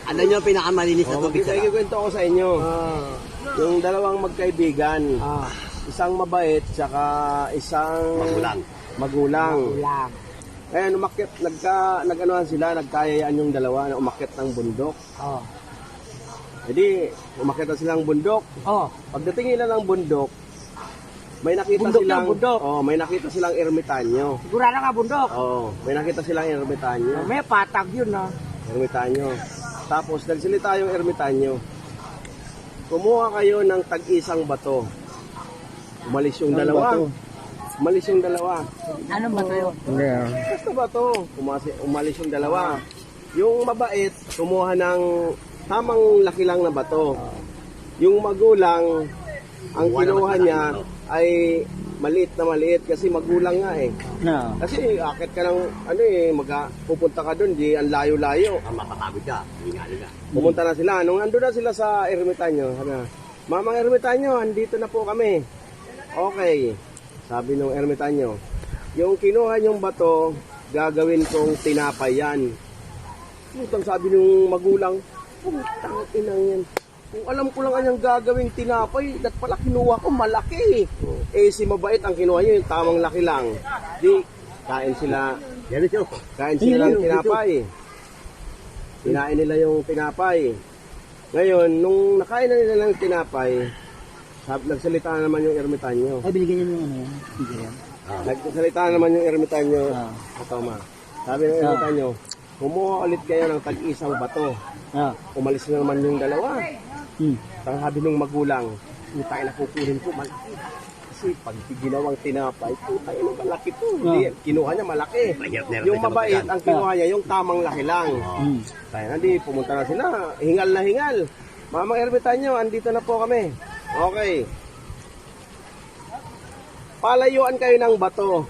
Ano nyo pinakamalinis na tubig sa lahat? Ikwento ko sa inyo. Yung dalawang magkaibigan. Isang mabait, tsaka isang magulang. Kaya umakyat, nag-anuhan sila, nagkayayaan yung dalawa na umakyat ng bundok. Jadi, umakyat na silang bundok. Pagdating nila ng bundok, may nakita may nakita silang ermitanyo. Sigurado nga bundok. May nakita silang ermitanyo. May patag yun, no? Ermitanyo. Tapos, nagsalita yung ermitanyo. Kumuha kayo ng tag-isang bato. Umalis yung dalawa. Umalis yung dalawa. Anong bato yun? Basta bato. Umalis yung dalawa. Yung mabait, kumuha ng tamang laki lang na bato. Yung magulang, ang kinuha niya ay maliit na maliit kasi magulang nga eh. Kasi akit ka ng pupunta ka doon, di ang layo-layo. Mapapagod ka, hingali ka. Pumunta na sila. Nung ando na sila sa ermitanyo, Mamang ermitanyo, andito na po kami. Okay, sabi nung ermitanyo, yung kinuha yung bato, gagawin kong tinapay yan. Putang sabi nung magulang, putang inang yan. Kung alam ko lang anyang gagawing tinapay, dat pala kinuha ko malaki. Eh si mabait ang kinuha niya, yung tamang laki lang. Di, kain sila ng tinapay. Kinain nila yung tinapay. Ngayon, nung nakain na nila ng tinapay, nagsalita na naman yung ermitanyo. Ay, binigyan niyo yung ano yan? Nagsalita na naman yung ermitanyo. Sabi ng ermitanyo, kumuha ulit kayo ng tag-isang bato. Umalis na naman yung dalawa. Sabi nung magulang, tayo na kukunin ko, malaki. Kasi pag ginawang tinapay, tayo na malaki to. Hindi, kinuha niya malaki. Yung mabait, ang kinuha niya, yung tamang laki lang. Kaya hindi, pumunta na sila. Hingal na hingal. Mamang ermitanyo, andito na po kami. Okay. Palayuan kayo ng bato.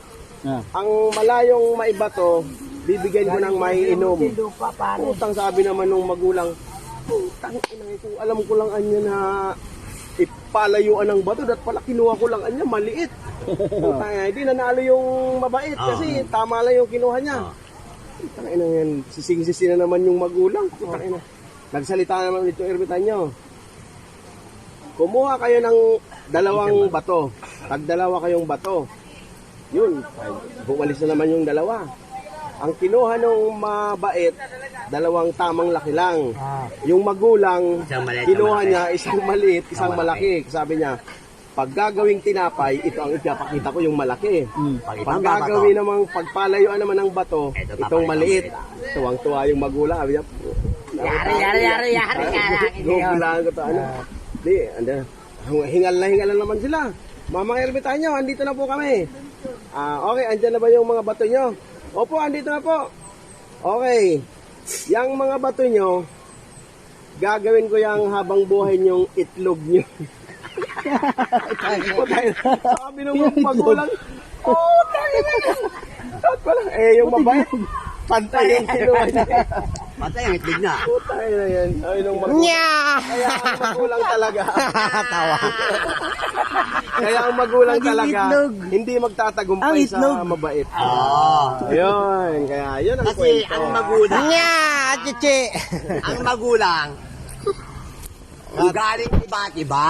Ang malayong maibato, bibigyan ko ng maiinom. Putang sabi naman nung magulang, putang ina ko, alam ko lang anya na ipalayuan ng bato, dat pala kinuha ko lang anya, maliit. Putang ina, hindi nanalo yung mabait kasi tama lang yung kinuha niya. Putang ina yan, sising-sisi na naman yung magulang. Putang ina. Nagsalita naman dito ermitanyo. Kumuha kayo ng dalawang bato. Tagdalawa kayong bato. Yun, bumalis na naman yung dalawa. Ang kinuha ng mabait, dalawang tamang laki lang. Yung magulang, kinuha niya isang maliit, isang malaki. Sabi niya, pag gagawing tinapay, ito ang ipapakita ko yung malaki. Pag gagawin namang pagpalayuan naman ng bato, itong maliit. Tuwang-tuwa yung magulang. Sabi niya, Yari. gugulaan ko ito. Di, hingal na naman sila. Mamang ermitanyo, andito na po kami. Okay, andyan na ba yung mga bato nyo? Opo, andito na po. Okay. Yang mga bato nyo, gagawin ko yung habang buhay nyong itlog nyo. Sabi nung magulang, tayo na. Yung mabait, pantay yung kinuha niya. Patay ang itlog na. Putay na yan. Ay, nung magulang. Kaya ang magulang talaga. Tawa. Kaya ang magulang talaga, hindi magtatagumpay sa mabait. Ayun. Kaya yun ang Kasi kwento. ang magulang, Chichi! ang magulang, ugaling iba't iba.